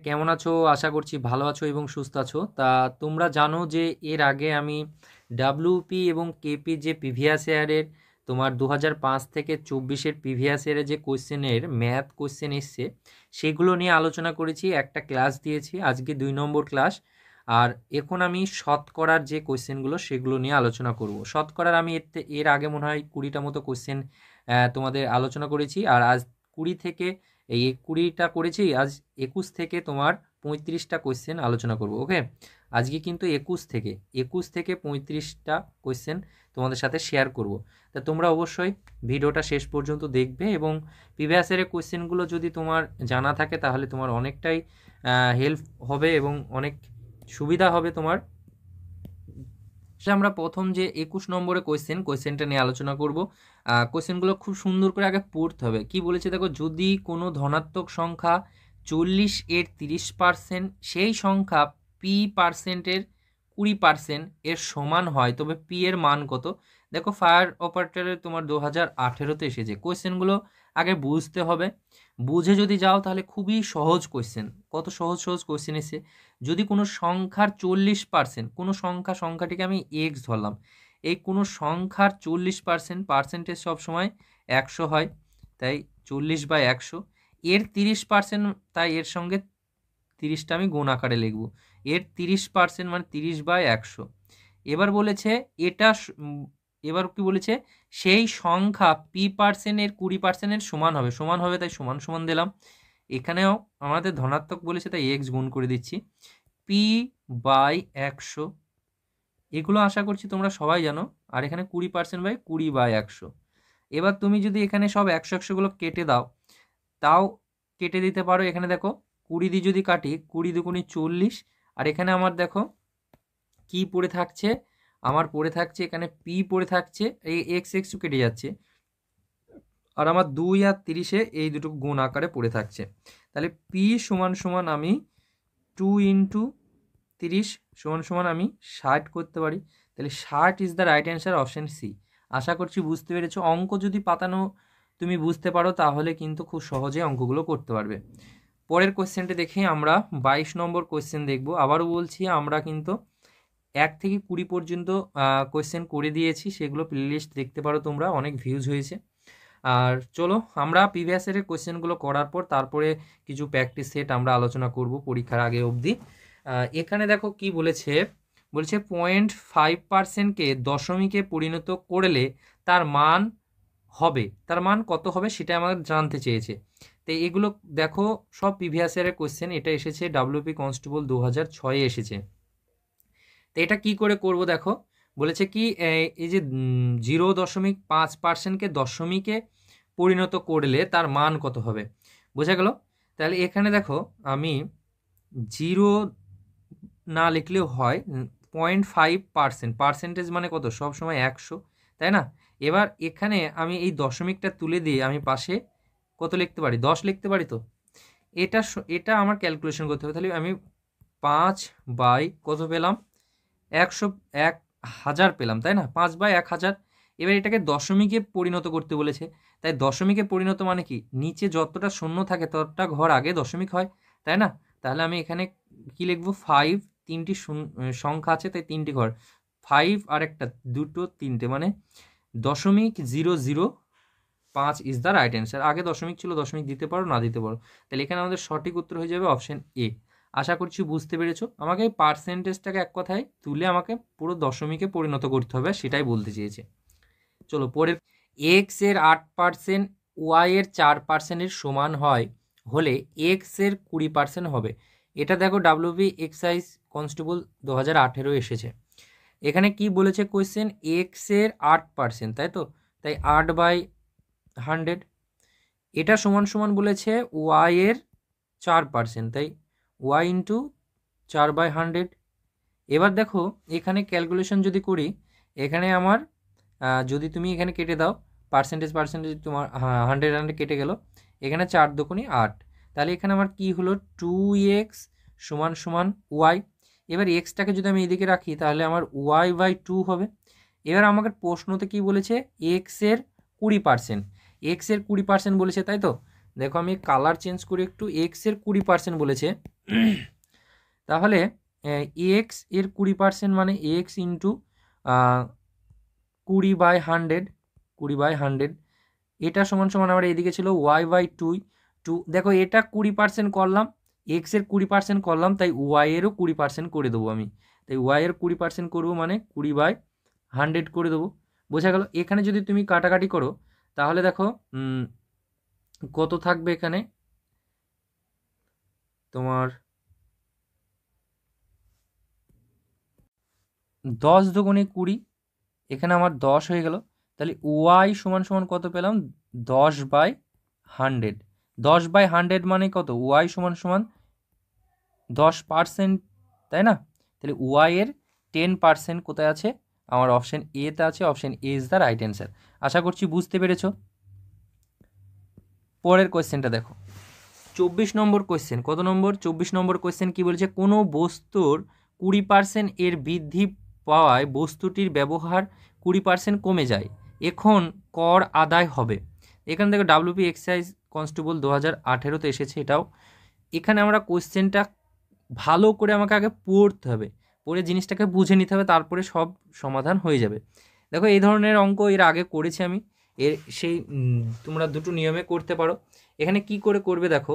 কেমন আছো? আশা করছি ভালো আছো এবং সুস্থ আছো। তা তোমরা জানো যে এর আগে আমি ডাব্লিউপি এবং কেপি যে প্রিভিয়াস ইয়ারের তোমার 2005 থেকে 24-এর প্রিভিয়াস ইয়ারে যে কোশ্চেনের ম্যাথ কোশ্চেন এসছে সেগুলো নিয়ে আলোচনা করেছি, একটা ক্লাস দিয়েছি, আজকে 2 নম্বর ক্লাস। আর এখন আমি শতকরার যে কোশ্চেনগুলো সেগুলো নিয়ে আলোচনা করব। শতকরার আমি এর আগে মনে হয় 20টা মতো কোশ্চেন তোমাদের আলোচনা করেছি, আর আজ 20 থেকে এই 20টা করেছি, আজ 21 থেকে তোমার 35টা কোয়েশ্চেন আলোচনা করব। ওকে, আজকে কিন্তু 21 থেকে 35টা কোয়েশ্চেন তোমাদের সাথে শেয়ার করব। তা তোমরা অবশ্যই ভিডিওটা শেষ পর্যন্ত দেখবে এবং প্রিভিয়াস ইয়ারের কোয়েশ্চেনগুলো যদি তোমার জানা থাকে তাহলে তোমার অনেকটাই হেল্প হবে এবং অনেক সুবিধা হবে তোমার। আমরা প্রথম যে 21 নম্বরে কোয়েশ্চেনটা নিয়ে আলোচনা করব। কোয়েশ্চেনগুলো খুব সুন্দর করে আগে পড়তে হবে। কি বলেছে দেখো, যদি কোনো ধনাত্মক সংখ্যা 40-এর 30%, সেই সংখ্যা p%-এর 20% এর সমান হয়, তবে p এর মান কত? দেখো, ফায়ার অপারেটরে তোমার 2018-তে এসেছে। কোয়েশ্চেনগুলো আগে বুঝতে হবে, বুঝে যদি যাও তাহলে খুবই সহজ কোয়েশ্চেন। কত সহজ সহজ কোয়েশ্চেন এসে, যদি কোনো সংখ্যার 40%, কোনো সংখ্যাটিকে আমি এক্স ধরলাম, এই কোনো সংখ্যার 40%, পার্সেন্টেজ সবসময় 100 হয়, তাই 40/100। এর 30%, তাই এর সঙ্গে 30টা আমি গুণ আকারে লিখব। এর 30% মানে 30/100। এবার বলেছে এটা এবার কি বলেছে, সেই সংখ্যা p%-এর 20%-এর সমান হবে, তাই সমান সমান দিলাম। এখানেও আমাদের ধনাত্মক বলেছে তাই এক্স গুণ করে দিচ্ছি। p/100, এগুলো আশা করছি তোমরা সবাই জানো। আর এখানে 20%/20/100। এবার তুমি যদি এখানে সব 100-100গুলো কেটে দাও, তাও কেটে দিতে পারো। এখানে দেখো 20 দিয়ে যদি কাটি, 20 দুগুণে 40, আর এখানে আমার দেখো কি পড়ে থাকছে, আমার পড়ে থাকছে এখানে পি পড়ে থাকছে, এই এক্স এক্স কেটে যাচ্ছে, আর আমার 2 আর 30-এ এই দুটো গুণ আকারে পড়ে থাকছে। তাহলে পি সমান সমান আমি 2 × 30 সমান সমান আমি 60 করতে পারি। তাহলে 60 is the right answer, option C. আশা করছি বুঝতে পেরেছো। অঙ্ক যদি পাতানো তুমি বুঝতে পারো তাহলে কিন্তু খুব সহজে অঙ্কগুলো করতে পারবে। পরের কোয়েশ্চেনটি দেখে আমরা 22 নম্বর কোয়েশ্চেন দেখব। আবারও বলছি, আমরা কিন্তু 1 থেকে 20 পর্যন্ত কোয়েশ্চেন করে দিয়েছি, সেগুলো প্লেলিস্ট দেখতে পারো তোমরা, অনেক ভিউজ হয়েছে। আর চলো আমরা প্রিভিয়াস ইয়ারের কোয়েশ্চেনগুলো করার পর তারপরে কিছু প্র্যাকটিস সেট আমরা আলোচনা করব পরীক্ষার আগে অবধি। এখানে দেখো কি বলেছে, 0.5%-কে দশমিকে পরিণত করলে তার মান কত হবে সেটা আমাদের জানতে চেয়েছে। তো এগুলো দেখো সব প্রিভিয়াস ইয়ারের কোয়েশ্চেন, এটা এসেছে ডাব্লিউপি কনস্টেবল 2006-এ এসেছে। তো এটা কি করে করব দেখো, বলেছে কি এই যে 0.5%-কে দশমিকে পরিণত করলে তার মান কত হবে, বোঝা গেল? তাহলে এখানে দেখো আমি 0 না লিখলেও হয়, 0.5%, পার্সেন্টেজ মানে কত, সবসময় 100, তাই না? এবার এখানে আমি এই দশমিকটা তুলে দিয়ে আমি পাশে কত লিখতে পারি, 10 লিখতে পারি। তো এটা আমার ক্যালকুলেশন করতে হবে। তাহলে আমি 5 কত পেলাম, 1000 পেলাম, তাই না? 5/1000। এবার এটাকে দশমিকে পরিণত করতে বলেছে, তাই দশমিকে পরিণত মানে কি, নিচে যতটা শূন্য থাকে ততটা ঘর আগে দশমিক হয়, তাই না? তাহলে আমি এখানে কি লিখবো, 5, 3টি সংখ্যা আছে তাই 3টি ঘর, 5 আর একটা, 2, 3টে, মানে 0.005 ইজ দ্য রাইট অ্যান্সার। আগে দশমিক ছিল, দশমিক দিতে পারো না দিতে পারো। তাহলে এখানে আমাদের সঠিক উত্তর হয়ে যাবে অপশন এ। আশা করছি বুঝতে পেরেছো। আমাকে এই পার্সেন্টেজটাকে এক কথায় তুলে আমাকে পুরো দশমিকে পরিণত করতে হবে, সেটাই বলতে চেয়েছে। চলো পরের, এক্স এর 8% ওয়াই এর 4%-এর সমান হলে এক্স এর 20% হবে। এটা দেখো ডাব্লিউবি এক্সাইজ কনস্টেবল 2018 এসেছে। এখানে কি বলেছে কোয়েশ্চেন, এক্স এর 8%, তাই তো, তাই 8/100। এটা সমান সমান বলেছে ওয়াই এর 4%, তাই ওয়াই ইন্টু 4/100। এবার দেখো এখানে ক্যালকুলেশন যদি করি, এখানে আমার যদি তুমি এখানে কেটে দাও, পার্সেন্টেজ তোমার 100 কেটে গেল, এখানে 4 দুগুণে 8, তাহলে এখানে আমার কি হলো, 2x সমান সমান ওয়াই। এবার এক্সটাকে যদি আমি এদিকে রাখি তাহলে আমার y/2 হবে। এবার আমাকে প্রশ্নতে কি বলেছে, এক্স এর 20%, এক্স এর 20% বলেছে, তাই তো। দেখো আমি কালার চেঞ্জ করে একটু, এক্স এর 20% বলেছে, তাহলে এক্স এর 20% মানে এক্স ইন্টু 20/100, 20/100, এটা সমান সমান আমার এদিকে ছিল y/2। দেখো এটা 20% করলাম, এক্স এর 20% করলাম, তাই ওয়াই এরও 20% করে দেবো আমি। তাই ওয়াই এর 20% করবো মানে 20/100 করে দেবো। বোঝা গেল? এখানে যদি তুমি কাটাকাটি করো তাহলে দেখো কত থাকবে এখানে তোমার 10 দুগুণে 20, এখানে আমার 10 হয়ে গেল। তাহলে ওয়াই সমান সমান কত পেলাম? 10/100। 10/100 মানে কত? ওয়াই সমান সমান 10%, তাই না? তাহলে ওয়াই এর 10% কোথায় আছে? আমার অপশন এতে আছে। Option A is the right answer. আশা করছি বুঝতে পেরেছো। পরের কোয়েশ্চেনটা দেখো, 24 নম্বর কোয়েশ্চেন। কত নম্বর? 24 নম্বর কোয়েশ্চেন কি বলেছে? কোনো বস্তুর 20% এর বৃদ্ধি পাওয়ায় বস্তুটির ব্যবহার 20% কমে যায়, এখন কর আদায় হবে। এখানে দেখো ডাব্লিউপি এক্সাইজ কনস্টেবল 2018-তে এসেছে এটাও। এখানে আমরা কোয়েশ্চেনটা ভালো করে আমাকে আগে পড়তে হবে, পড়ে জিনিসটাকে বুঝে নিতে হবে, তারপরে সব সমাধান হয়ে যাবে। দেখো এই ধরনের অঙ্ক এর আগে করেছি আমি, এর সেই তোমরা দুটো নিয়মে করতে পারো। এখানে কি করে করবে দেখো,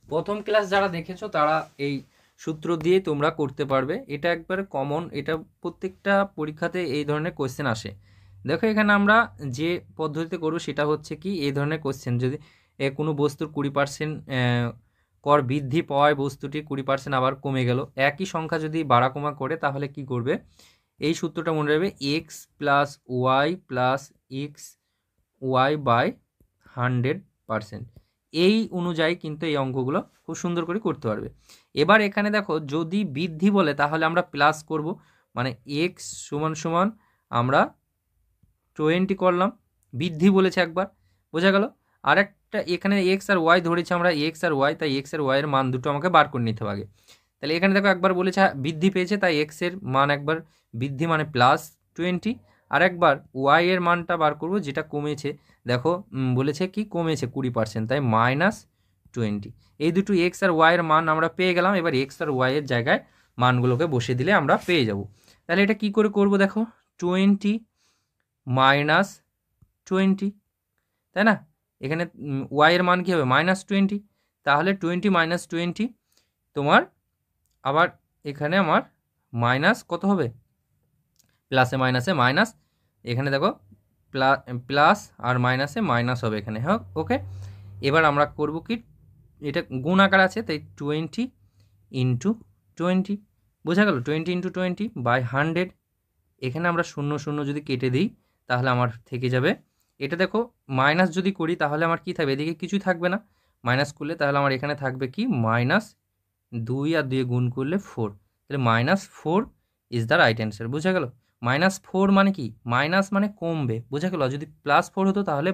প্রথম ক্লাস যারা দেখেছো তারা এই সূত্র দিয়ে তোমরা করতে পারবে। এটা একবারে কমন, এটা প্রত্যেকটা পরীক্ষাতে এই ধরনের কোয়েশ্চেন আসে। দেখো এখানে আমরা যে পদ্ধতিতে করবো সেটা হচ্ছে কি, এই ধরনের কোয়েশ্চেন যদি কোনো বস্তুর 20% কর বৃদ্ধি পাওয়ায় বস্তুটি 20% আবার কমে গেল, একই সংখ্যা যদি বাড়া কমা করে তাহলে কি করবে? এই সূত্রটা মনে রাখবে, x plus y plus x y by 100%। এই অনুযায়ী কিন্তু এই অঙ্কগুলো খুব সুন্দর করে করতে পারবে। এবার এখানে দেখো যদি বৃদ্ধি বলে তাহলে আমরা প্লাস করব, মানে এক্স সমান সমান আমরা 20 করলাম, বৃদ্ধি বলেছে একবার, বোঝা গেল? আর একটা এখানে এক্স আর ওয়াই ধরেছে আমরা, এক্স আর ওয়াই, তাই এক্স আর ওয়াই এর মান দুটো আমাকে বার করে নিতে হবে আগে। তাহলে এখানে দেখো একবার বলেছে বৃদ্ধি পেয়েছে, তাই এক্স এর মান একবার বৃদ্ধি মানে +20, আর একবার ওয়াই এর মানটা বার করব যেটা কমেছে। দেখো বলেছে কি কমেছে 20%, তাই -20। এই দুটো এক্স আর ওয়াই এর মান আমরা পেয়ে গেলাম। এবার এক্স আর ওয়াই এর জায়গায় মানগুলোকে বসে দিলে আমরা পেয়ে যাব। তাহলে এটা কি করে করব দেখো, 20 -20, তাই না? এখানে ওয়াই এর মান কি হবে? -20। তাহলে 20 - 20 তোমার আবার এখানে আমার মাইনাস কত হবে? প্লাসে মাইনাসে মাইনাস, এখানে দেখো প্লাস আর মাইনাসে মাইনাস হবে এখানে। হ্যাঁ, ওকে। এবার আমরা করব কি, এটা গুণ আকার আছে তাই 20 × 20, বোঝা গেল? 20 × 20/100। এখানে আমরা 0 0 যদি কেটে দিই তাহলে আমার থেকে যাবে, এটা দেখো মাইনাস যদি করি তাহলে আমার কি থাকবে? এদিকে কিছুই থাকবে না, মাইনাস করলে তাহলে আমার এখানে থাকবে কি -2, আর 2 গুণ করলে 4, তাহলে -4 ইজ দ্য রাইট অ্যান্সার। বোঝা গেল? -4 মানে কি? মাইনাস মানে কমবে, বোঝা গেল? যদি +4 হতো তাহলে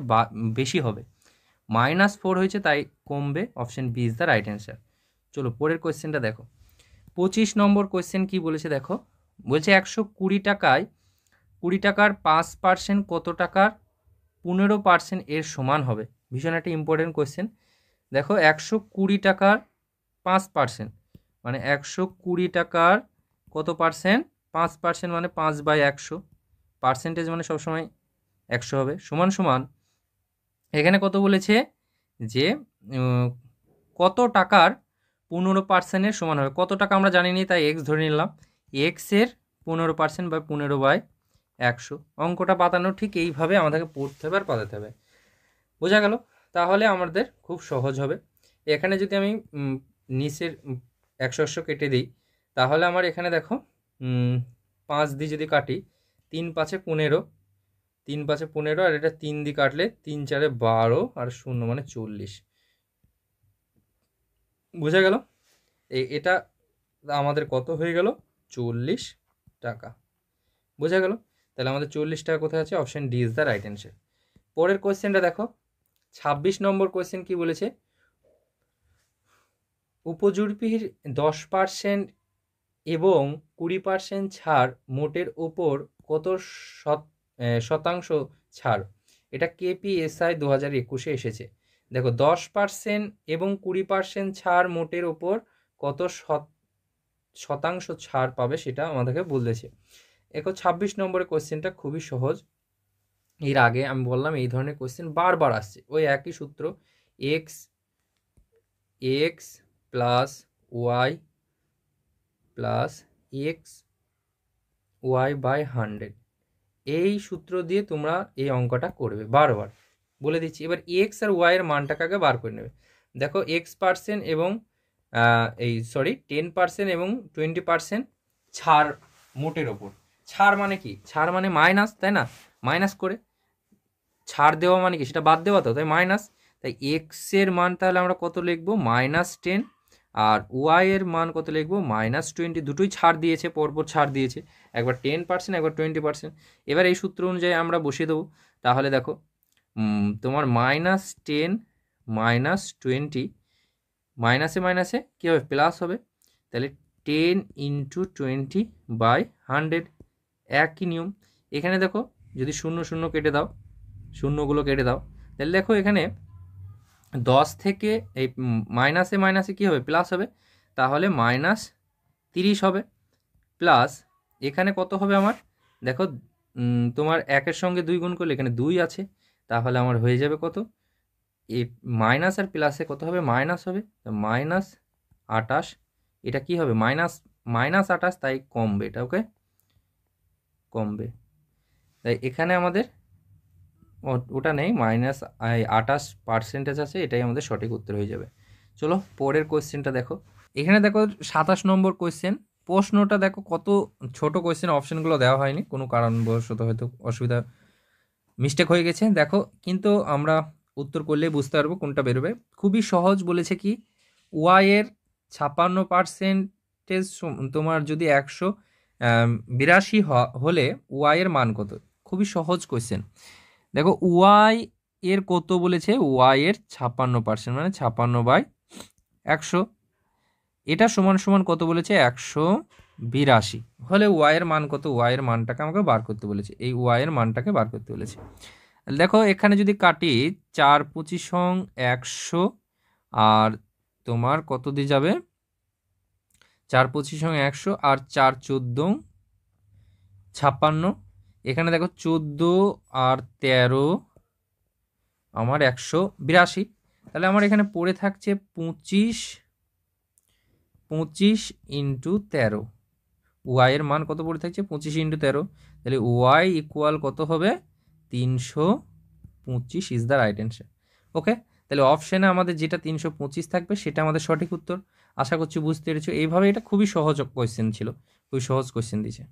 বেশি হবে, -4 হয়েছে তাই কমবে। Option B is the right answer. চলো পরের কোয়েশ্চেনটা দেখো, 25 নম্বর কোয়েশ্চেন কি বলেছে দেখো, বলছে 120 টাকায় 20 টাকার 5% কত টাকার 15% এর সমান হবে? ভীষণ একটা ইম্পর্টেন্ট কোয়েশ্চেন। দেখো 120 টাকার 5% মানে 120 টাকার কত পার্সেন্ট? 5% মানে 5/100, পার্সেন্টেজ মানে সবসময় 100 হবে, সমান সমান এখানে কত বলেছে যে কত টাকার 15% এর সমান হবে। কত টাকা আমরা জানি নি তাই এক্স ধরে নিলাম, এক্স এর 15% বা 15/100। অঙ্কটা পাতানো ঠিক এইভাবে আমাদেরকে পড়তে হবে আর পাতাতে হবে, বোঝা গেল? তাহলে আমাদের খুব সহজ হবে। এখানে যদি আমি নিচের 100 কেটে দিই তাহলে আমার এখানে দেখো 5 দিয়ে যদি কাটি 3 × 5 = 15, 3 × 5 = 15, আর এটা 3 দিয়ে কাটলে 3 × 4 = 12, আর 0 মানে 40, বোঝা গেল? এটা আমাদের কত হয়ে গেল? 40 টাকা, বোঝা গেল? তাহলে আমাদের 40 টাকা কোথায় আছে? Option D is the right answer. পরের কোয়েশ্চেনটা দেখো, 26 নম্বর কোয়েশ্চেন কি বলেছে, উপজীব্যের 10% এবং 20% ছাড় মোটের ওপর কত শতাংশ ছাড়? এটা কেপিএসআই 2021-এ এসেছে। দেখো 10% এবং 20% ছাড় মোটের ওপর কত শতাংশ ছাড় পাবে সেটা আমাদেরকে বলেছে। দেখো 26 নম্বরের কোয়েশ্চেনটা খুবই সহজ। এর আগে আমি বললাম এই ধরনের কোয়েশ্চেন বারবার আসছে, ওই একই সূত্র, x x plus y plus x y by 100, এই সূত্র দিয়ে তোমরা এই অঙ্কটা করবে বারবার বলে দিচ্ছি। এবার এক্স আর ওয়াই এর মানটাকে আগে বার করে নেবে। দেখো X% এবং 10% এবং 20% ছাড় মোটের ওপর। ছাড় মানে কি? ছাড় মানে মাইনাস, তাই না? মাইনাস করে ছাড় দেওয়া মানে কি? সেটা বাদ দেওয়া, তো তাই মাইনাস। তাই এক্স এর মান তাহলে আমরা কত লিখবো? -10, আর ওয়াই এর মান কত লিখবো? -20। দুটোই ছাড় দিয়েছে, পরপর ছাড় দিয়েছে, একবার 10% একবার 20%। এবার এই সূত্র অনুযায়ী আমরা বসিয়ে দেবো। তাহলে দেখো তোমার -10 -20, মাইনাসে মাইনাসে কী হবে? প্লাস হবে। তাহলে 10 × 20/100, একই নিয়ম। এখানে দেখো যদি শূন্য শূন্য কেটে দাও, শূন্যগুলো কেটে দাও, তাহলে দেখো এখানে 10 থেকে এই মাইনাসে মাইনাসে কী হবে? প্লাস হবে। তাহলে -30 হবে। প্লাস এখানে কত হবে আমার? দেখো তোমার 1-এর সঙ্গে 2 গুণ করলে এখানে 2 আছে, তাহলে আমার হয়ে যাবে কত? এই মাইনাস আর প্লাসে কত হবে? মাইনাস হবে, -28। এটা কি হবে? -28, তাই কমবে এটা, ওকে, কমবে। তাই এখানে আমাদের ওটা নেই, -28% আছে, এটাই আমাদের সঠিক উত্তর হয়ে যাবে। চলো পরের কোয়েশ্চেনটা দেখো। এখানে দেখো 27 নম্বর কোয়েশ্চেন। প্রশ্নটা দেখো কত ছোট কোয়েশ্চেন, অপশনগুলো দেওয়া হয়নি, কোনো কারণবশত হয়তো অসুবিধা, মিস্টেক হয়ে গেছে দেখো, কিন্তু আমরা উত্তর করলেই বুঝতে পারবো কোনটা বেরোবে। খুবই সহজ বলেছে কি, ওয়াই এর 56% তোমার যদি 182 হলে ওয়াই এর মান কত? খুবই সহজ কোয়েশ্চেন। দেখো ওয়াই এর কত বলেছে? ওয়াই এর 56%, মানে 56/100, এটা সমান সমান কত বলেছে? 182 হলে ওয়াই এর মান কত? ওয়াই এর মানটাকে আমাকে বার করতে বলেছে, এই ওয়াই এর মানটাকে বার করতে বলেছে। দেখো এখানে যদি কাটি 4 25 100, আর তোমার কত দিয়ে যাবে? 4 25 100, আর 4 14 56। এখানে দেখো 14 আর 13 আমার 182। তাহলে আমার এখানে পড়ে থাকছে 25 × 13। ওয়াই এর মান কত পড়ে থাকছে? 25 × 13। তাহলে ওয়াই ইকুয়াল কত হবে? 325 ইজ দ্য রাইট অ্যান্সার। ওকে, তাহলে অপশানে আমাদের যেটা 325 থাকবে সেটা আমাদের সঠিক উত্তর। আশা করছি বুঝতে পেরেছো। এইভাবে এটা খুবই সহজ কোয়েশ্চেন ছিল, খুবই সহজ কোয়েশ্চেন দিয়েছে।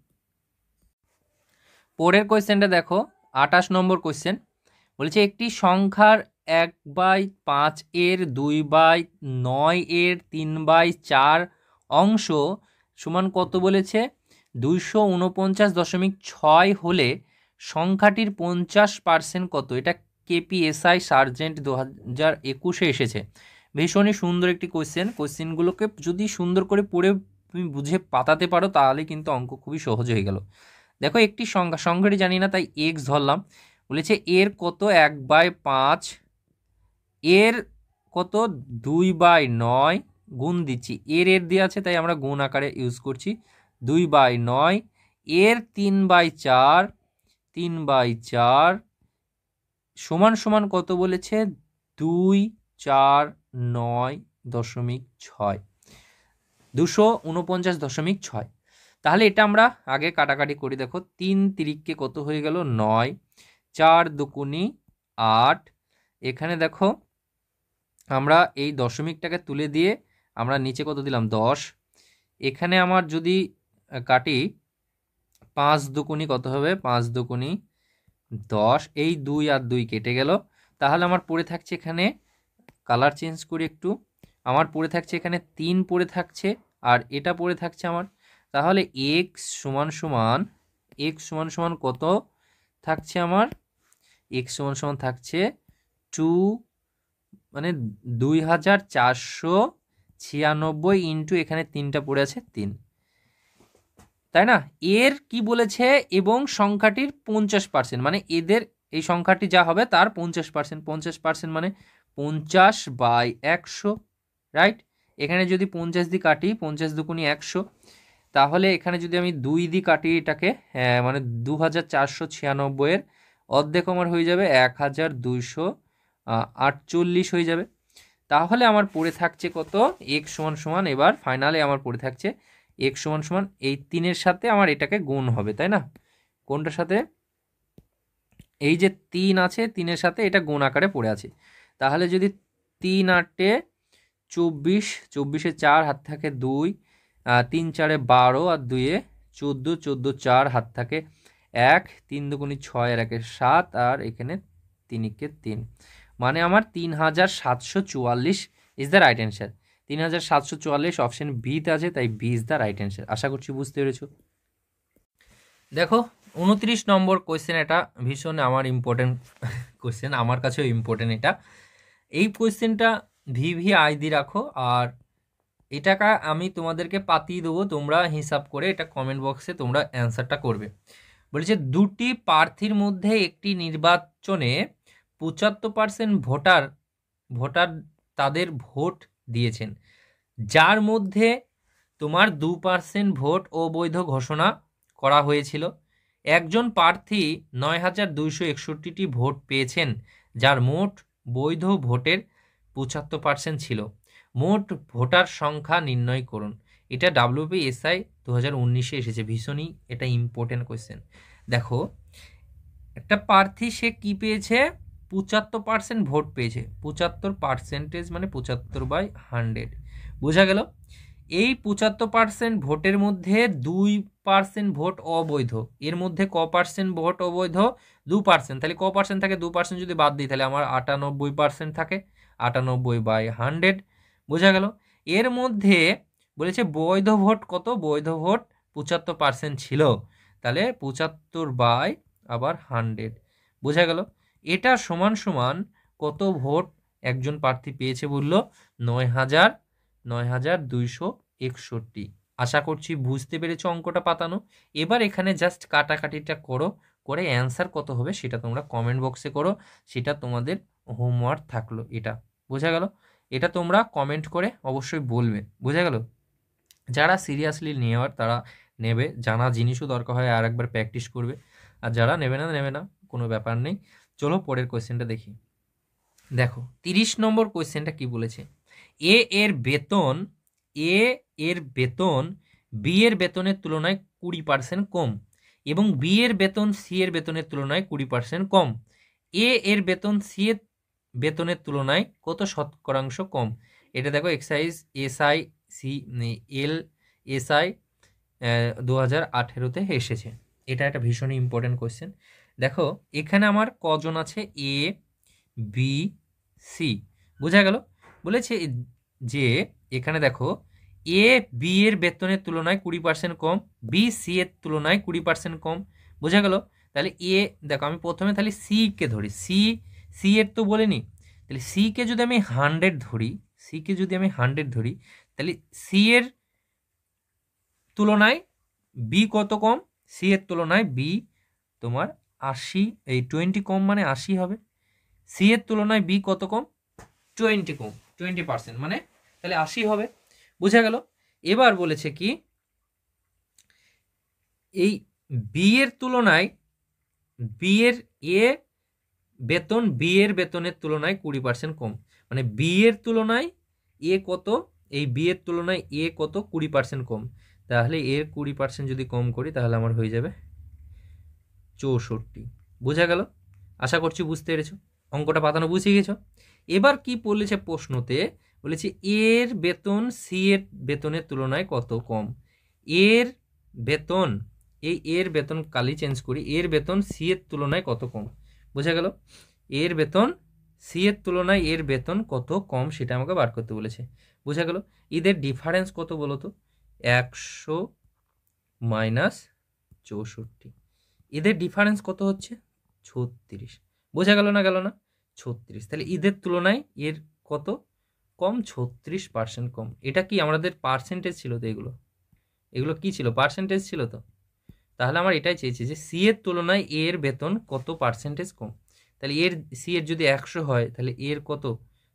পরের কোয়েশ্চেনটা দেখো 28 নম্বর কোয়েশ্চেন। বলেছে একটি সংখ্যার 1/5 এর 2/9 এর 3/4 অংশ সমান কত বলেছে? 249.6 হলে সংখ্যাটির 50% কত? এটা KPSI সার্জেন্ট 2021 এসেছে। ভীষণই সুন্দর একটি কোয়েশ্চেনগুলোকে যদি সুন্দর করে পড়ে তুমি বুঝে পাতাতে পারো তাহলে কিন্তু অঙ্ক খুবই সহজ হয়ে গেল। দেখো একটি সংখ্যাটি জানি না, তাই এক্স ধরলাম। বলেছে এর কত? 1/5, এর কত? 2/9, গুণ দিচ্ছি, এর দিয়ে আছে তাই আমরা গুণ আকারে ইউজ করছি, 2/9, এর 3/4 সমান সমান কত বলেছে? 249.6, 249.6। তাহলে এটা আমরা আগে কাটাকাটি করি। দেখো 3 তিরিককে কত হয়ে গেল? 9, 4 দুগুণি 8। এখানে দেখো আমরা এই দশমিকটাকে তুলে দিয়ে আমরা নিচে কত দিলাম? 10। এখানে আমার যদি কাটি 5 দুগুণি কত হবে? 5 দুগুণি 10। এই 2 আর 2 কেটে গেল। তাহলে আমার পড়ে থাকছে এখানে, কালার চেঞ্জ করি একটু, আমার পড়ে থাকছে এখানে 3 পড়ে থাকছে, আর এটা পড়ে থাকছে আমার। তাহলে এক্স সমান সমান কত থাকছে আমার? এক্স সমান সমান থাকছে 2, মানে 2496 ইন্টু এখানে 3টা পড়ে আছে 3, তাই না? এর কি বলেছে? এবং সংখ্যাটির 50%, মানে এদের এই সংখ্যাটি যা হবে তার 50%। 50% মানে 50/100, রাইট। এখানে যদি 50 দিয়ে কাটি, 50 দুগুণি 100, তাহলে এখানে যদি আমি 2 দিয়ে কাটি এটাকে, মানে 2496 এর অর্ধেক আমার হয়ে যাবে 1248 হয়ে যাবে। তাহলে আমার পড়ে থাকছে কত, x সমান সমান, এবার ফাইনালে আমার পড়ে থাকছে x সমান সমান এই 3-এর সাথে আমার এটাকে গুণ হবে, তাই না? কোনটার সাথে? এই যে 3 আছে, 3-এর সাথে এটা গুণ আকারে পড়ে আছে। তাহলে যদি 3 8 24, 24-এ 4 হাত থাকে 2, 3 4-এ 12 আর 2-এ 14, 14 4 হাত থাকে 1, 3 দুগুণি 6 আর 1-এ 7, আর এখানে 3-কে 3, মানে আমার 3744 is the right answer. 3744 option বিতে আছে, তাই B is the right answer. আশা করছি বুঝতে পেরেছো। দেখো 29 নম্বর কোয়েশ্চেন, এটা ভীষণ আমার ইম্পর্টেন্ট কোয়েশ্চেন, আমার কাছেও ইম্পর্টেন্ট এটা। এই কোয়েশ্চেনটা ভিভিআই দিয়ে রাখো, আর এটাকে আমি তোমাদেরকে পাতিয়ে দেবো, তোমরা হিসাব করে এটা কমেন্ট বক্সে তোমরা অ্যান্সারটা করবে। বলেছে দুটি প্রার্থীর মধ্যে একটি নির্বাচনে 75% ভোটার তাদের ভোট দিয়েছেন, যার মধ্যে তোমার 2% ভোট অবৈধ ঘোষণা করা হয়েছিল। একজন প্রার্থী 9261টি ভোট পেয়েছেন, যার মোট বৈধ ভোটের 75% ছিল। মোট ভোটার সংখ্যা নির্ণয় করুন। এটা WPSI 2019-এ এসেছে, ভীষণই এটা ইম্পর্টেন্ট কোয়েশ্চেন। দেখো একটা প্রার্থী সে কি পেয়েছে, 75% ভোট পেয়েছে। 75% মানে 75/100, বোঝা গেল? এই 75% ভোটের মধ্যে 2% ভোট অবৈধ। এর মধ্যে ক পার্সেন্ট ভোট অবৈধ? 2%। তাহলে ক পার্সেন্ট থাকে? 2% যদি বাদ দিই তাহলে আমার 98% থাকে, 98/100, বোঝা গেল? এর মধ্যে বলেছে বৈধ ভোট কত? বৈধ ভোট 75% ছিল, তাহলে 75/100, বোঝা গেল? এটা সমান সমান কত ভোট একজন প্রার্থী পেয়েছে বললো? 9261। আশা করছি বুঝতে পেরেছো অঙ্কটা পাতানো। এবার এখানে জাস্ট কাটাকাটিটা করো, করে অ্যান্সার কত হবে সেটা তোমরা কমেন্ট বক্সে করো, সেটা তোমাদের হোমওয়ার্ক থাকলো। এটা বোঝা গেল? এটা তোমরা কমেন্ট করে অবশ্যই বলবে, বোঝা গেল? যারা সিরিয়াসলি নেওয়ার তারা নেবে, জানা জিনিসও দরকার হয় আর একবার প্র্যাকটিস করবে, আর যারা নেবে না, কোনো ব্যাপার নেই। চলো পরের কোয়েশ্চেনটা দেখি। দেখো 30 নম্বর কোয়েশ্চেনটা কি বলেছে, এ এর বেতন বি এর বেতনের তুলনায় 20% কম, এবং বি এর বেতন সি এর বেতনের তুলনায় 20% কম। এ এর বেতন সি এর বেতনের তুলনায় কত শতকরাংশ কম? এটা দেখো এক্সারসাইজ SI 2018-তে এসেছে। এটা একটা ভীষণই ইম্পর্টেন্ট কোয়েশ্চেন। দেখো এখানে আমার কজন আছে? এ বি সি, বোঝা গেল? বলেছে যে এখানে দেখো এ বি এর বেতনের তুলনায় 20% কম, বি সি এর তুলনায় 20% কম, বোঝা গেল? তাহলে এ দেখো আমি প্রথমে তাহলে সি কে ধরি, সি এর তো বলিনি, তাহলে সি কে যদি আমি 100 ধরি, তাহলে সি এর তুলনায় বি কত কম? সি এর তুলনায় বি তোমার 80, এই 20 কম, মানে 80 হবে। সি এর তুলনায় বি কত কম? 20 কম, 20%, মানে তাহলে 80 হবে, বোঝা গেল? এবার বলেছে কি এই বি এর তুলনায় বি এর বেতনের তুলনায় 20% কম, মানে বি এর তুলনায় এ কত? এই বি এর তুলনায় এ কত? 20% কম। তাহলে এর 20% যদি কম করি তাহলে আমার হয়ে যাবে 64, বোঝা গেল? আশা করছি বুঝতে পেরেছো, অঙ্কটা পাতানো বুঝে গেছো। এবার কি বলেছে প্রশ্নতে? বলেছে এর বেতন সি এর বেতনের তুলনায় কত কম। এর বেতন কালি চেঞ্জ করি, এর বেতন সি এর তুলনায় কত কম, বোঝা গেল? এর বেতন সি এর তুলনায় এর বেতন কত কম সেটা আমাকে বার করতে বলেছে, বোঝা গেল? এদের ডিফারেন্স কত বলো তো? 100 - 64, এদের ডিফারেন্স কত হচ্ছে? 36, বোঝা গেল না? 36। তাহলে এদের তুলনায় এর কত কম? 36% কম। এটা কি আমাদের পার্সেন্টেজ ছিল তো? এগুলো কি ছিল? পার্সেন্টেজ ছিল তো। তাহলে আমার এটাই চেয়েছি যে সি এর তুলনায় এর বেতন কত পার্সেন্টেজ কম। তাহলে এর সি এর যদি 100 হয় তাহলে এর কত?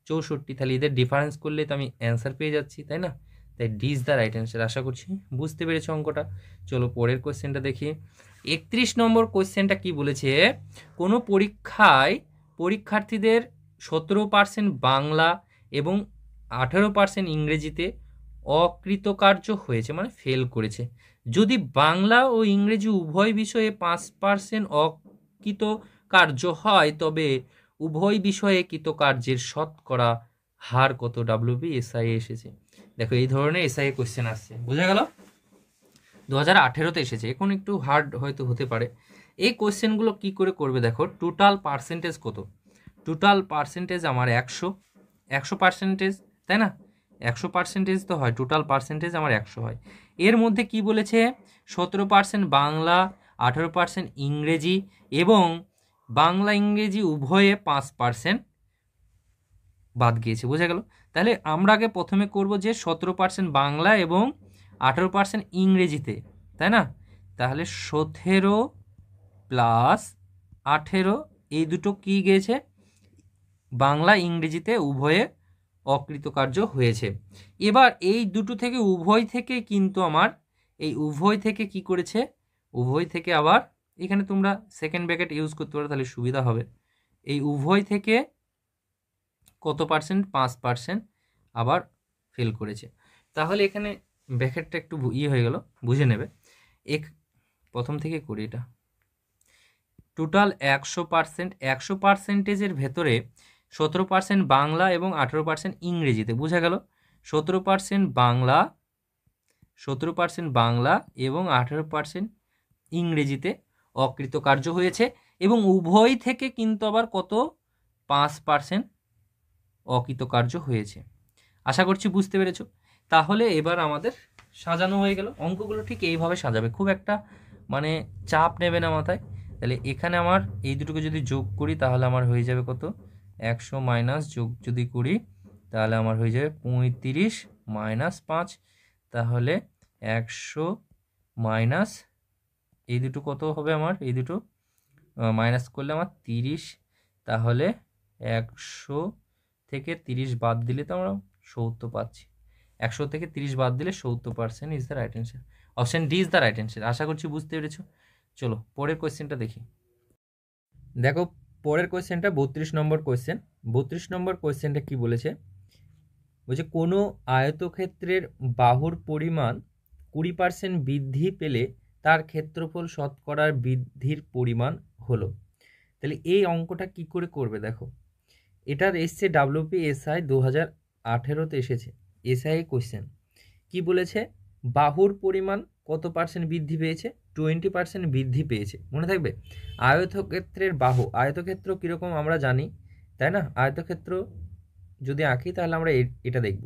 64, তাহলে এদের ডিফারেন্স করলে তো আমি অ্যান্সার পেয়ে যাচ্ছি, তাই না? তাই D is the right answer. আশা করছি বুঝতে পেরেছো অঙ্কটা। চলো পরের কোয়েশ্চেনটা দেখি। 31 নম্বর কোয়েশ্চেনটা কি বলেছে, কোনো পরীক্ষায় পরীক্ষার্থীদের 17% বাংলা এবং 18% ইংরেজিতে অকৃতকার্য হয়েছে, মানে ফেল করেছে। যদি বাংলা ও ইংরেজি উভয় বিষয়ে 5% অকৃতকার্য হয়, তবে উভয় বিষয়ে কৃতকার্যের শতকরা হার কত? ডাব্লিউবি এসআই এসেছে। দেখো এই ধরনের এসআই কোয়েশ্চেন আসছে, বোঝা গেল? 2018-তে এসেছে, এখন একটু হার্ড হয়তো হতে পারে। এই কোয়েশ্চেনগুলো কি করে করবে দেখো, টোটাল পার্সেন্টেজ কত? টোটাল পার্সেন্টেজ আমার 100%, তাই না? 100% তো হয়, টোটাল পার্সেন্টেজ আমার 100 হয়। এর মধ্যে কি বলেছে, 17% বাংলা, 18% ইংরেজি এবং বাংলা ইংরেজি উভয়ে 5% বাদ গিয়েছে, বোঝা গেল? তাহলে আমরা আগে প্রথমে করব যে 17% বাংলা এবং 18% ইংরেজিতে, তাই না? তাহলে 17 প্লাস 18 এই দুটো কি গিয়েছে, বাংলা ইংরেজিতে উভয়ে অকৃতকার্য হয়েছে। এবার এই দুটো থেকে উভয় থেকে কিন্তু আমার এই উভয় থেকে কি করেছে, উভয় থেকে আবার এখানে তোমরা সেকেন্ড ব্র্যাকেট ইউজ করতে পারো, তাহলে সুবিধা হবে। এই উভয় থেকে কত পার্সেন্ট? 5% আবার ফেল করেছে। তাহলে এখানে ব্র্যাকেটটা একটু হয়ে গেল, বুঝে নেবে। প্রথম থেকে করি এটা। টোটাল 100%, 100%-এর ভেতরে 17% বাংলা এবং 18% ইংরেজিতে, বোঝা গেল? 17% বাংলা, 17% বাংলা এবং 18% ইংরেজিতে অকৃতকার্য হয়েছে এবং উভয় থেকে কিন্তু আবার কত? 5% অকৃতকার্য হয়েছে। আশা করছি বুঝতে পেরেছো। তাহলে এবার আমাদের সাজানো হয়ে গেল। অঙ্কগুলো ঠিক এইভাবে সাজাবে, খুব একটা মানে চাপ নেবে না মাথায়। তাহলে এখানে আমার এই দুটোকে যদি যোগ করি তাহলে আমার হয়ে যাবে কত? 100 মাইনাস যোগ যদি করি তাহলে আমার হয়ে যাবে 35 মাইনাস 5, তাহলে 100 মাইনাস এই দুটো কত হবে আমার? এই দুটো মাইনাস করলে আমার 30, তাহলে 100 থেকে 30 বাদ দিলে তো আমরা 70 পাচ্ছি। 100 থেকে 30 বাদ দিলে 70% is the right answer. Option D is the right answer. আশা করছি বুঝতে পেরেছো। চলো পরের কোয়েশ্চেনটা দেখি। দেখো পরের কোয়েশ্চেনটা 32 নম্বর কোয়েশ্চেন। 32 নম্বর কোয়েশ্চেনটা কি বলেছে, বলছে কোনো আয়তক্ষেত্রের বাহুর পরিমাণ 20% বৃদ্ধি পেলে তার ক্ষেত্রফল শতকরার বৃদ্ধির পরিমাণ হলো। তাহলে এই অঙ্কটা কি করে করবে দেখো, এটার এসছে ডাব্লিউপি এসআই 2018-তে এসেছে, এসআই কোয়েশ্চেন। কি বলেছে, বাহুর পরিমাণ কত পার্সেন্ট বৃদ্ধি পেয়েছে? 20% বৃদ্ধি পেয়েছে, মনে থাকবে। আয়তক্ষেত্রের বাহু, আয়তক্ষেত্র কীরকম আমরা জানি, তাই না? আয়তক্ষেত্র যদি আঁকি তাহলে আমরা এটা দেখব,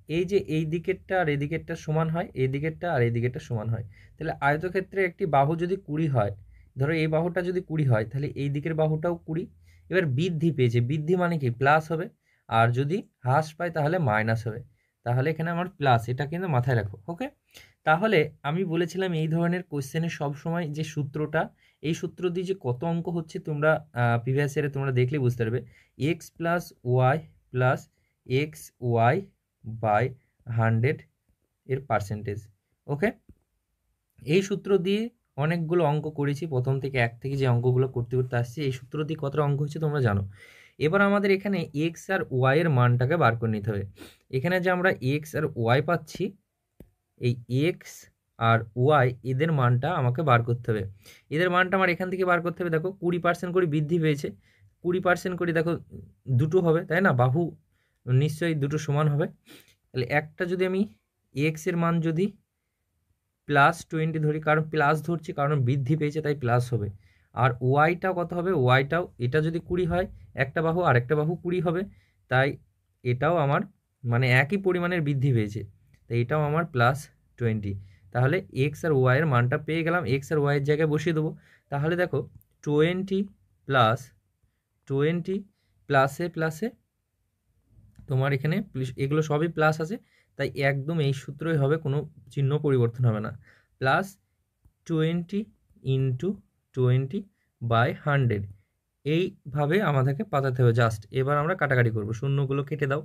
এই যে এই দিকেরটা আর এই দিকেরটা সমান হয়, এই দিকেরটা আর এই দিকেরটা সমান হয়। তাহলে আয়তক্ষেত্রে একটি বাহু যদি 20 হয়, ধরো এই বাহুটা যদি 20 হয় তাহলে এই দিকের বাহুটাও 20। এবার বৃদ্ধি পেয়েছে, বৃদ্ধি মানে কি? প্লাস হবে। আর যদি হ্রাস পায় তাহলে মাইনাস হবে। তাহলে এখানে আমার প্লাস, এটা কিন্তু মাথায় রাখো, ওকে? তাহলে আমি বলেছিলাম এই ধরনের কোশ্চেনে সবসময় যে সূত্রটা, এই সূত্র দিয়ে যে কত অঙ্ক হচ্ছে তোমরা প্রিভিয়াস ইয়ারে তোমরা দেখলে বুঝতে পারবে, x plus y plus x y by 100 এর পার্সেন্টেজ, ওকে? এই সূত্র দিয়ে অনেকগুলো অঙ্ক করেছি, প্রথম থেকে এক থেকে যে অঙ্কগুলো করতে করতে আসছি, এই সূত্র দিয়ে কতটা অঙ্ক হচ্ছে তোমরা জানো। এবার আমাদের এখানে এক্স আর ওয়াই এর মানটাকে বার করে নিতে হবে। এখানে যে আমরা এক্স আর ওয়াই পাচ্ছি, এই এক্স আর ওয়াই এদের মানটা আমাকে বার করতে হবে। এদের মানটা আমার এখান থেকে বার করতে হবে। দেখো 20% করে বৃদ্ধি পেয়েছে, 20% করে দেখো দুটো হবে, তাই না? বাহু নিশ্চয়ই দুটো সমান হবে। তাহলে একটা যদি আমি এক্স এর মান যদি +20 ধরি, কারণ প্লাস ধরছি কারণ বৃদ্ধি পেয়েছে তাই প্লাস হবে। আর ওয়াইটাও কত হবে? ওয়াইটাও এটা যদি 20 হয়, একটা বাহু আর একটা বাহু 20 হবে, তাই এটাও আমার মানে একই পরিমাণের বৃদ্ধি পেয়েছে, তাই এটাও আমার +20। তাহলে এক্স আর ওয়াইয়ের মানটা পেয়ে গেলাম, এক্স আর ওয়াইয়ের জায়গায় বসিয়ে দেবো। তাহলে দেখো 20 প্লাস 20 প্লাসে প্লাসে তোমার এখানে এগুলো সবই প্লাস আছে, তাই একদম এই সূত্রই হবে, কোনো চিহ্ন পরিবর্তন হবে না। +20 × 20 / 100 এইভাবে আমাদেরকে পাতাতে হবে জাস্ট। এবার আমরা কাটাকাটি করব, শূন্যগুলো কেটে দাও।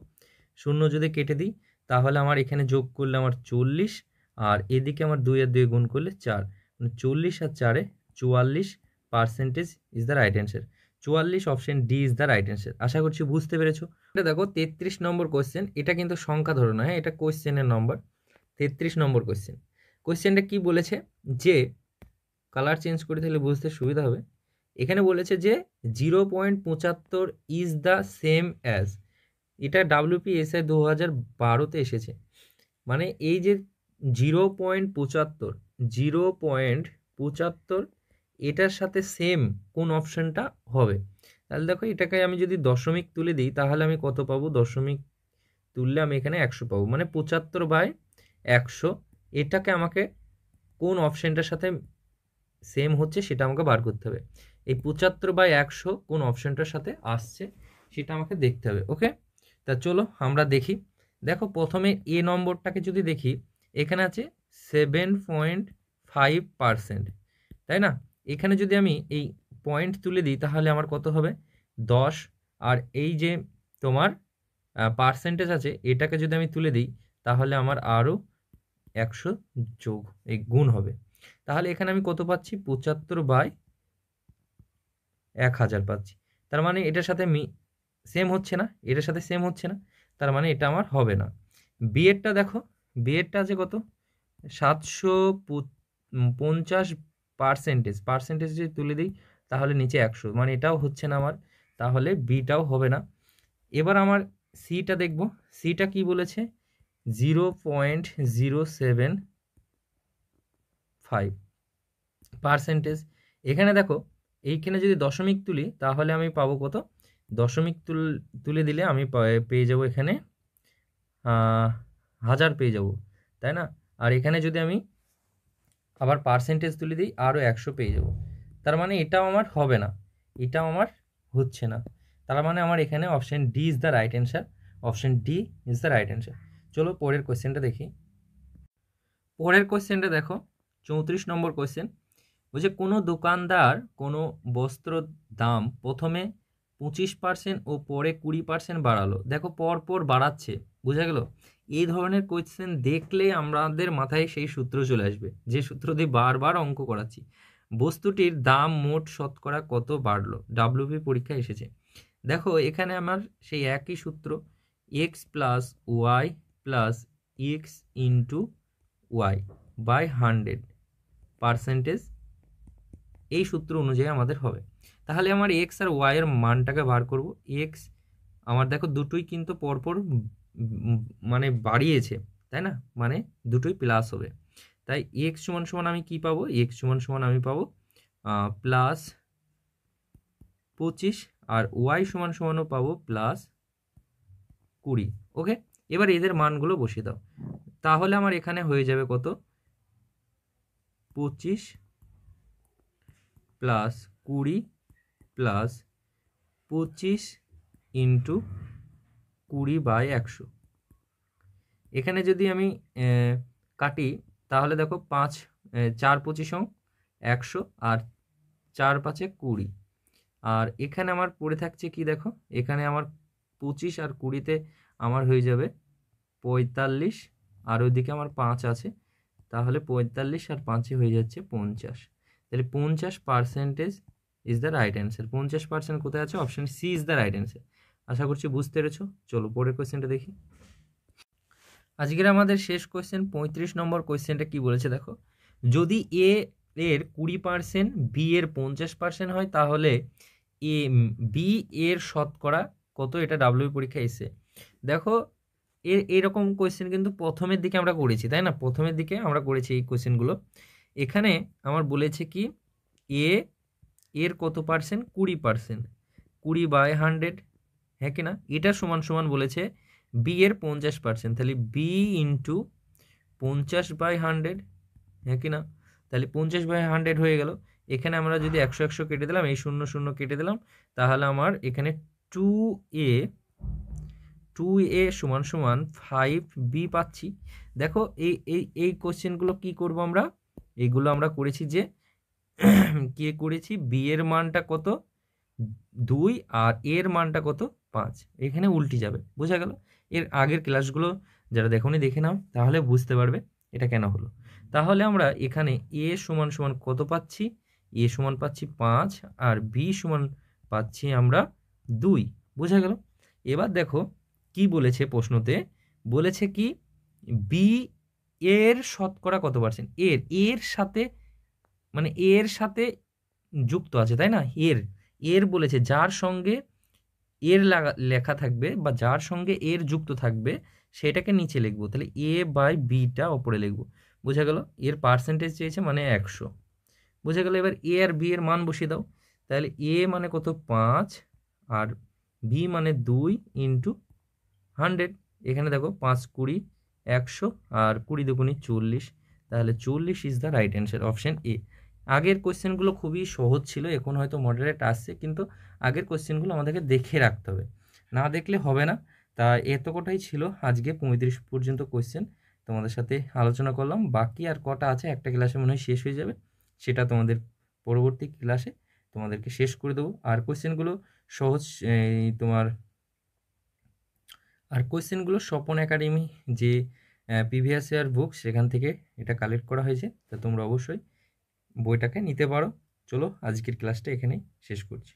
শূন্য যদি কেটে দিই তাহলে আমার এখানে যোগ করলে আমার 40, আর এদিকে আমার 2 আর 2 গুণ করলে 4, মানে 40 আর 4-এ 44% is the right answer. 44 option D is the right answer. আশা করছি বুঝতে পেরেছো। এটা দেখো 33 নম্বর কোয়েশ্চেন, এটা কিন্তু সংখ্যা ধরো না, হ্যাঁ, এটা কোয়েশ্চেনের নম্বর। 33 নম্বর কোয়েশ্চেন। কোয়েশ্চেনটা কি বলেছে যে, কালার চেঞ্জ করে তাহলে বুঝতে সুবিধা হবে। এখানে বলেছে যে 0.75 ইজ দ্য সেম অ্যাজ, এটা WPSI 2012-তে এসেছে। মানে এই যে 0.75, 0.75 এটার সাথে সেম কোন অপশনটা হবে? তাহলে দেখো এটাকে আমি যদি দশমিক তুলে দিই তাহলে আমি কত পাবো? দশমিক তুললে আমি এখানে 100 পাবো, মানে 75/100। এটাকে আমাকে কোন অপশনটার সাথে সেম হচ্ছে সেটা আমাকে বার করতে হবে। এই 75/100 কোন অপশনটার সাথে আসছে সেটা আমাকে দেখতে হবে। ওকে, তা চলো আমরা দেখি। দেখো প্রথমে এ নম্বরটাকে যদি দেখি, এখানে আছে 7.5%, তাই না? এখানে যদি আমি এই পয়েন্ট তুলে দিই তাহলে আমার কত হবে? 10। আর এই যে তোমার পার্সেন্টেজ আছে এটাকে যদি আমি তুলে দিই তাহলে আমার আরও 100 যোগ এই গুণ হবে। তাহলে এখানে আমি কত পাচ্ছি? 75/1000 পাচ্ছি। তার মানে এটার সাথে সেম হচ্ছে না, এটার সাথে সেম হচ্ছে না, তার মানে এটা আমার হবে না। বিয়েরটা দেখো, বিয়েরটা আছে কত? 750%। পার্সেন্টেজ যদি তুলে দিই তাহলে নিচে 100, মানে এটাও হচ্ছে না আমার, তাহলে বিটাও হবে না। এবার আমার সিটা দেখব। সিটা কি বলেছে? 0.075%। এখানে দেখো এইখানে যদি দশমিক তুলি তাহলে আমি পাবো কত? দশমিক তুলে দিলে আমি পেয়ে যাব এখানে 1000 পেয়ে যাব, তাই না? আর এখানে যদি আমি আবার পার্সেন্টেজ তুলে দিই আরও 100 পেয়ে যাব। তার মানে এটাও আমার হবে না, এটাও আমার হচ্ছে না। তার মানে আমার এখানে option D is the right answer. Option D is the right answer. চলো পরের কোয়েশ্চেনটা দেখি। পরের কোয়েশ্চেনটা দেখো 34 নম্বর কোয়েশ্চেন। বলছে কোনো দোকানদার কোনো বস্ত্র দাম প্রথমে 25% ও পরে 20% বাড়ালো। দেখো পরপর বাড়াচ্ছে, বোঝা গেল? এই ধরনের কোয়েশ্চেন দেখলে আমাদের মাথায় সেই সূত্র চলে আসবে যে সূত্র দিয়ে বারবার অঙ্ক করাচ্ছি। বস্তুটির দাম মোট শতকরা কত বাড়লো, ডাব্লিউবি পরীক্ষায় এসেছে। দেখো এখানে আমার সেই একই সূত্র, x plus y plus x into y by 100%, এই সূত্র অনুযায়ী আমাদের হবে। তাহলে আমার এক্স আর ওয়াই এর মানটাকে বার করব। এক্স আমার দেখো দুটোই কিন্তু পরপর মানে বাড়িয়েছে, তাই না? মানে দুটোই প্লাস হবে। তাই এক্স সমান সমান আমি কি পাবো? এক্স সমান সমান আমি পাবো +25, আর ওয়াই সমান সমানও পাবো +20। ওকে, এবার এদের মানগুলো বসিয়ে দাও, তাহলে আমার এখানে হয়ে যাবে কত? 25 + 20 + 25 ইন্টু 20/100। এখানে যদি আমি কাটি তাহলে দেখো 4 25 100, আর 4 5 20। আর এখানে আমার পড়ে থাকছে কি দেখো, এখানে আমার 25 আর 20-তে আমার হয়ে যাবে 45, আর ওইদিকে আমার 5 আছে, তাহলে 45 আর 5-এ হয়ে যাচ্ছে 50। তাহলে 50% ইজ দ্য রাইট অ্যান্সার। 50% কোথায় আছে? Option C is the right answer. আশা করছি বুঝতে পেরেছো। চলো পরের কোয়েশ্চেনটা দেখি। আজকের আমাদের শেষ কোয়েশ্চেন 35 নম্বর কোয়েশ্চেনটা কি বলেছে দেখো, যদি এ এর 20%, বি এর 50% হয় তাহলে বি এর শতকরা কত? এটা ডাব্লিউ পরীক্ষা এসে। দেখো এরকম কোয়েশ্চেন কিন্তু প্রথমের দিকে আমরা করেছি, তাই না? প্রথমের দিকে আমরা করেছি এই কোয়েশ্চেনগুলো। এখানে আমার বলেছে কি এর কত পার্সেন্ট? 20%, 20/100, হ্যাঁ কি না? এটা সমান সমান বলেছে বি এর 50%, তাহলে বি ইন্টু 50/100, হ্যাঁ কি না? তাহলে 50/100 হয়ে গেল। এখানে আমরা যদি 100 100 কেটে দিলাম, এই 0 0 কেটে দিলাম, তাহলে আমার এখানে 2a সমান সমান 5b পাচ্ছি। দেখো এই কোশ্চেনগুলো কি করব আমরা? এইগুলো আমরা করেছি যে কি করেছি, বি এর মানটা কত? 2 আর এর মানটা কত 5, এখানে উল্টে যাবে, বোঝা গেল? এর আগের ক্লাসগুলো যারা দেখোনি দেখে নাও, তাহলে বুঝতে পারবে এটা কেন হলো। তাহলে আমরা এখানে এ সমান সমান কত পাচ্ছি, এ সমান পাচ্ছি 5 আর বি সমান পাচ্ছি আমরা 2, বোঝা গেল? এবার দেখো কি বলেছে প্রশ্নতে, বলেছে কি বি এর শতকরা কত পার্সেন্ট, এর এর সাথে মানে এর সাথে যুক্ত আছে, তাই না? এর এর বলেছে যার সঙ্গে এর লেখা থাকবে বা যার সঙ্গে এর যুক্ত থাকবে সেটাকে নিচে লিখবো, তাহলে এ বাই বিটা ওপরে লিখবো, বোঝা গেল? এর পার্সেন্টেজ চেয়েছে মানে 100, বোঝা গেল? এবার এ আর বি এর মান বসিয়ে দাও, তাহলে এ মানে কত 5 আর বি মানে 2 ইন্টু 100, এখানে দেখো 5 20 100 আর 20 দুগুণে 40, তাহলে 40 is the right answer, option A. আগের কোয়েশ্চেনগুলো খুবই সহজ ছিল, এখন হয়তো মডারেট আসছে, কিন্তু আগের কোয়েশ্চেনগুলো আমাদেরকে দেখে রাখতে হবে, না দেখলে হবে না। তা এত কটাই ছিল আজকে 35 পর্যন্ত কোয়েশ্চেন তোমাদের সাথে আলোচনা করলাম, বাকি আর কটা আছে একটা ক্লাসে মনে হয় শেষ হয়ে যাবে, সেটা তোমাদের পরবর্তী ক্লাসে তোমাদেরকে শেষ করে দেবো। আর কোয়েশ্চেনগুলো সহজ তোমার আর কোয়েশ্চেনগুলো স্বপন একাডেমি যে প্রিভিয়াস ইয়ার বুক সেখান থেকে এটা কালেক্ট করা হয়েছে, তা তোমরা অবশ্যই বইটাকে নিতে পারো। চলো আজকের ক্লাসটা এখানেই শেষ করছি।